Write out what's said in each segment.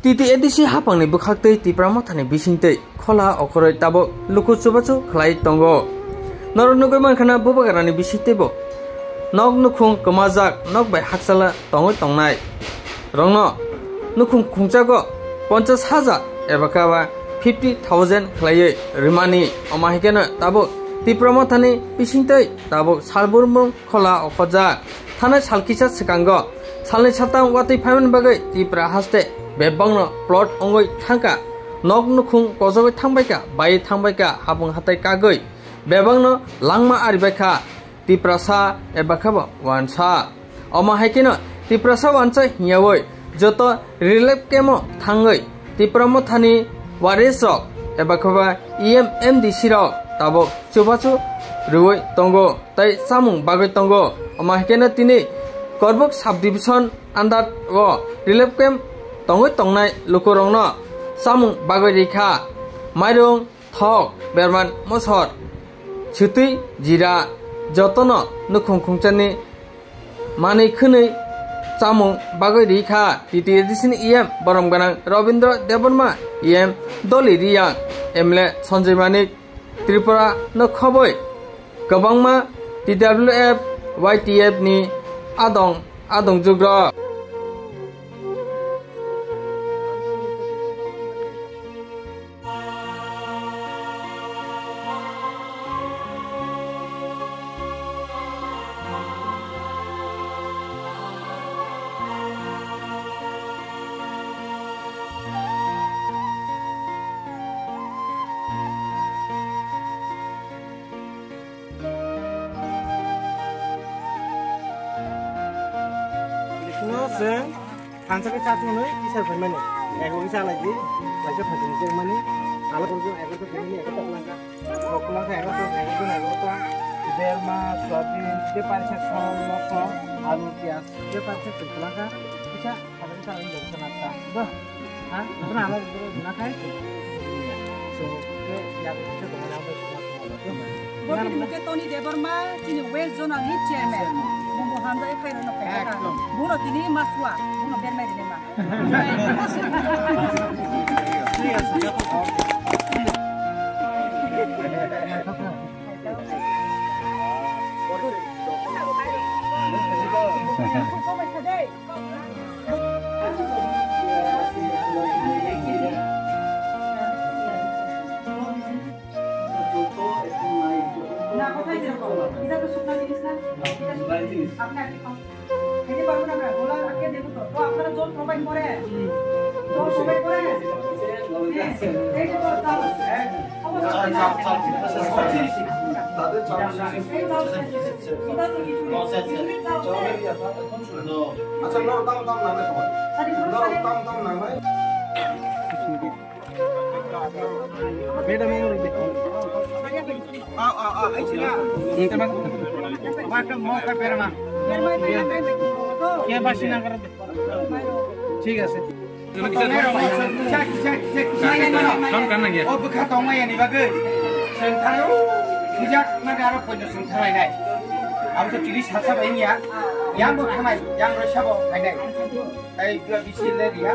titi edisi hapangni bukhaktei tipramathani bisingtei khola okhoroi tabo luku chubachu khlai tongo nornugoi mankhana bubagarani bisingteibo nok nukhung kamajak nok bai haksala tongoi tongnai rongno nukhung khungchago 50,000 ebakaba 50,000 khlaiye rimani omahikena tabo tipramathani bisingtei tabo salburmung khola okhoja thana salkisa sikango salni satang watei phaimani bagai tipra haste bebangno plot ongoi thangka nok nukhung kojogoi thangbaika bai thangbaika habung hatai kagoi bebangno langma aribaika tiprasa ebakaba wansa oma haikino tiprasa wansa hiyawoi joto relief kemo thangoi tipramathani warisok ebakaba EMMDC rok tabo chubachu ruoi tongo tai samung bagai tongo oma haikino tini korbuk subdivision under o relief camp tongoi tongnai lukurongno samung bagoi rikha mairung thok berman mosor chutui jira jotono nukhung khungchani mani khunui samung bagoi rikha titi edisini em boromganang Robindra Deborma em doli riyang emle Sanjay Manik Tripura no khoboi gobangma TWF YTF ni adong jugro जों हानसाखौ साथुनै इसोर फोरमायनो एगो इसा लागि लाइसे फाथिनो माने आलाफोरजों एगो फोरमायनो एगो तकलांका तकलांका एगो तो देरमा स्वाबिन जे पारसे समख आलु पियाज जे पारसे तकलांका इसा फाथिनो साइन दसनाता बा हा नबना आला ना खाय सो के याबो से दमना बस बोर्ड मुके टोनी देबरमा चिनि वेस्ट जोन नि chairman Bumbu Hamza itu kayak nopo peka. Buno tini maswa, buno biar main di mana. Kita tuh suka jenis lah. Apna ini baru nama bola akhirnya dia betul. Wah, apna John provide more. John provide more. Eh, itu tahu. Beda memang lebih. Ay sila. Macam mau ke perma. क्या बात ना कर ठीक है sir हम करना क्या ओ बुखा तो मैं नहीं बागे संथारो खिजाक ना दारो पॉइंट संथाराय नाय अब तो 30 हाथ सब या yang bukanai yang resabo ainai ai gua bisile dia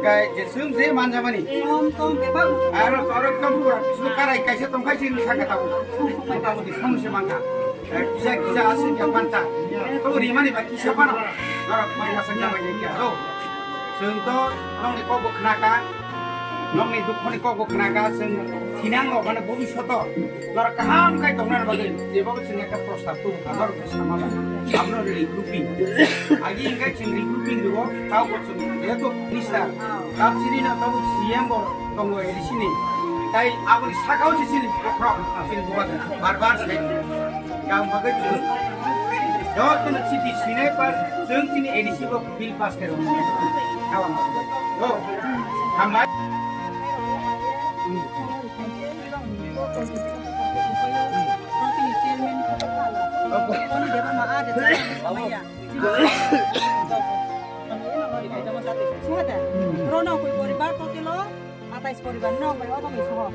gai jesung je manjamani tom bebang aro kamu sukarai kaise tom kaise saka tahu tahu di samse mangka kisa asin ya panta to rimani ba kisa pana aro mai hasanga mai ya to sungto nong ni ko buknaka nong ni dukhoni ko buknaka sung hinang obana bobishoto lar kaham kai tomnar bagai jebo singa ka prostab tu ador bersama amno recruiting agi inga ching recruiting duo tau ko sung ya to nista tap sini na tau CM bor tongo edi sini tai aburi sakau sini pro sini buat bar sai kam bagai tu jo tu city sini pas sung sini edisi bo bill pass karo kawan go hamai Poni dia mah ada sama ya. Sihat ya? Rono kui poribar to kilo, atais poribar no, bai otong iso.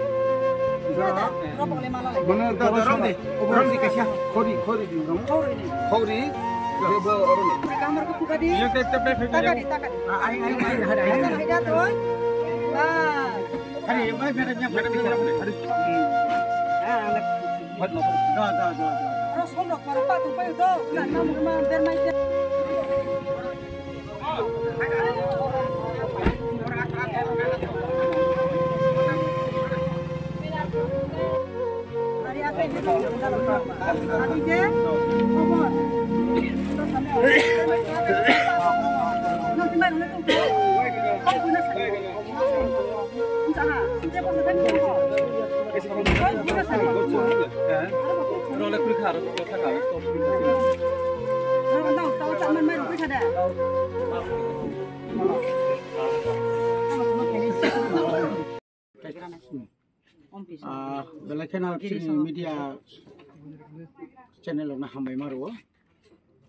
Sihat ya? Ropo le malah. Bener rom di kasih khori di rom. Khori kamar ko kugadi takadi ai hada toy bas hari mai beranya pada bicara hari anak buat no do terus honok para patu payo do kan kamu kemana bermain hari apa ini hari je ngomong nanti main nanti kamu guna saya usaha sejak pas kan kamu guna saya Rola kuri kharo to thaka to tahu tahu tak main main kuih ada belakana media channel na hambai maro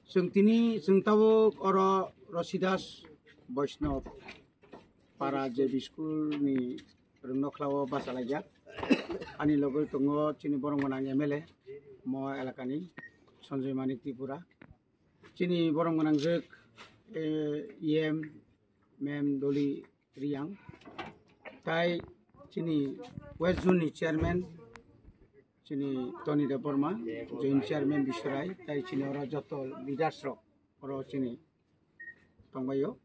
sungtini sungtawo oro Rosidas Vaishnav para JB school ni rungnoklawo basalajak ani logo tongo chini borong manang MLA mo elakani Sanjay Manik Tripura chini borong manang jek EM Mem Doli Riyang tai chini West Zone chairman chini Tony Deborma joint chairman Biswarai tai chini ora joto leaders ro oro chini tongbayo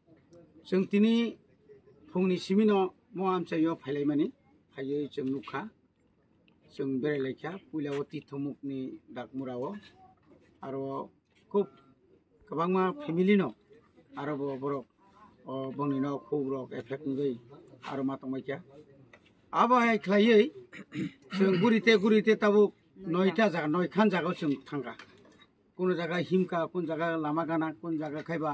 जों दिनै फुंनि सिमिनो मआमचायो फायलायमानि फायो जों नुखा जों बेरायलायखा पुइलाव तीर्थमुखनि डाकमुराव आरो खूब गोबांमा फेमिलिनो आरो बरक बंनिनो खौरक effect नुगै आरो मातंमायखा आबाहाय ख्लायै जों गुरिते ताबु नयथा जागा नयखान जागाव जों थांगा कोन जागा हिमका कोन जागा लामा गाना कोन जागा खायबा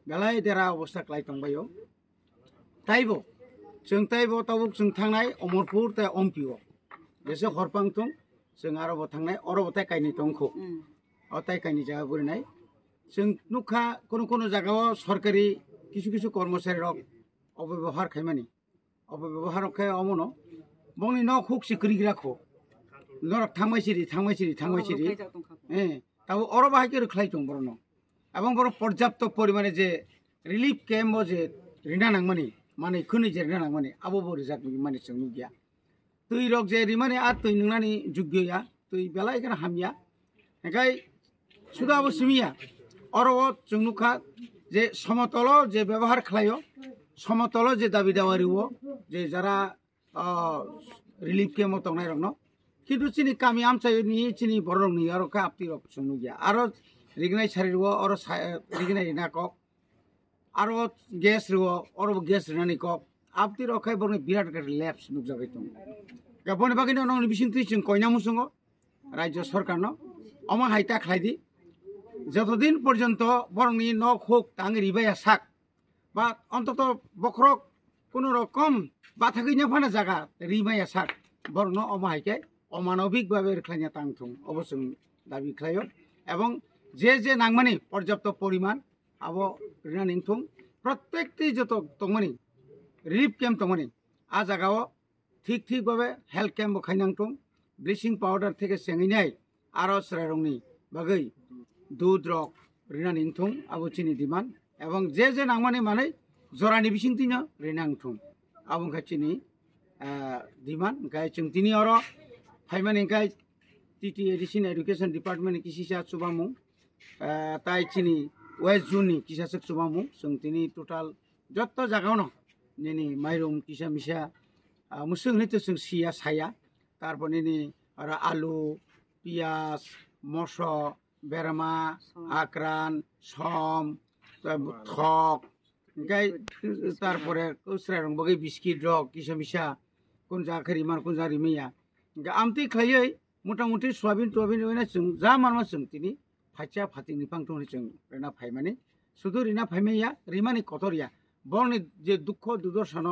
बेलाय देरा अवस्था क्लाय तंबायो ताइबो जों ताइबो ताबुक जों थांनाय अमरपुर ता अमपिओ जेसे हरपां तं जों आरो थांनाय अरबो ताय कायनि तंखौ अ ताय कायनि जागा बुरिनाय जों नुखा कोन जागाव सरकारि किछु कर्मचारी रक अबव्यवहार खायमानि अबव्यवहार खाय अमनो बंनि न खुक सिक्रिग्राखौ नरक थांमायसिरि ताबो अर बाहायके रख्लाय तं बरनो এবং বড় পর্যাপ্ত পরিমাণে যে রিলিফ ক্যাম্প যে রিনা নাংমানি মানে খুনি যে রিনা নাংমানি আবো বড় জাক মানে जों नुगिया তুই রক যে রিমানে আর তুই নংনানি যোগ্যয়া তুই বেলা এখানে হামিয়া একাই শুধু আবো সিমিয়া অরব जों नुखा যে সমতল যে ব্যবহার খালাयो সমতল যে দাবি দাওয়ারিও যে যারা রিলিফ ক্যাম্প তংনাই রকনো কিন্তু চিনি কামি আমচাইনি চিনি বড়রংনি আরো কা আপতি রক जों नुगिया आरो रिगनाय सारिरुवा और रिगनाय नाकक आरो गेस रुवा और गेस रनानि कक आपति रखाय बरने बिराट गारि लैब्स नुक जाबाय दं गाबोनि बागिनो नंनि बिसिंथि जों कयनामु संगो राज्य सरकारनो अमा हायता खायदि যতদিন পর্যন্ত বরংনি নক হোক তাং রিবায়া সাক বা অন্তত বখরক কোন রকম বাথাগিনা ফানা জায়গা রিমায়া সাক বরং অমা হাইকে অমানবিক ভাবে খাইনা তাংথুম অবশ্য দাবি খাইও এবং যে নাংমানি পর্যাপ্ত পরিমাণ আবো রিনা নিংথুম প্রত্যেকটি যত তংমানি রিলিফ ক্যাম্প তংমানি আ জায়গাও ঠিক ভাবে হেলথ ক্যাম্প খাইনাংথুম ব্লিচিং পাউডার থেকে সেঙ্গিনাই আরো স্রারংনি বাগৈ দুধ রক রিনা নিংথুম আবো চিনি দিমান এবং যে নাংমানি মানে জরানি বিসিংতিনো রিনাংথুম আবো খাচিনি দিমান গায় जों दिनै आरो फाइमानि गाय टीटी एडिशन एडुकेशन डिपार्टमेंट किसिसा सुबामु ताई चिनी वेस्ट जोननि किसासक सुबामु जों दिनै टोटाल जत्त जागावनो निनि माइरं किसा मिसा मुसुंनितो जों सिया साया तारपर निनि आरो आलु पियाज मसो बेरामा आक्रान सम थक गाय तारपरे उसरारं बगै बिस्किट रक किसा मिसा কোন জাখারি মান কোন জারি মিয়া আমতি খাইयै মোটামুটি সোয়াবিন টোয়াবিন ওইনা जों जा मानमा जों तिनि फाइचा फातिनि पांथंनि जों रेना फाइमानि सुदु रेना फाइमाया रिमानि कतरिया बरनि जे दुख दुर्दशन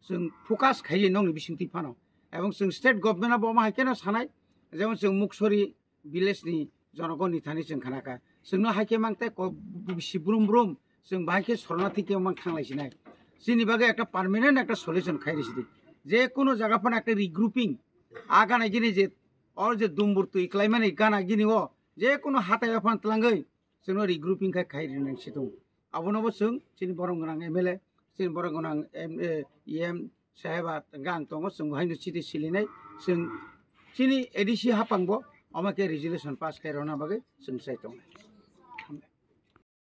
जों फोकास खाइयै नंनि बिसिंथि फानो এবং जों स्टेट गभर्नमेन्टआ बमा हाइकेना सानाय जेमन जों मुक्सरी विलेजनि जनगणनि थानि जों खानाका जोंनो हाइके मांते बिसि ब्रुम ब्रुम जों बाहायके सरनाथिके मान थांलायसिनाय जोंनि बागै একটা পার্মানেন্ট একটা সলিউশন খাইरिसिदि যে কোনো জায়গাফানে একটা রিগ্রুপিং আগানাই গিনি যে অর যে দুমবুর তুই ক্লাইমানি গানা গিনি ও যে কোনো হাতায় ফান তলাঙ্গৈ जोंनो रिग्रुपिं खाय रिनां सिदों आबोनाबो जों चिनि बरं गोनां एमएलए चिनि बरं गोनां एम साहेबा गां दङ जों हायनो चिटि सिलिनाय जों चिनि एडिसि हापांबो अमाके रेजुलेसन पास खायरना बागै जों साइतों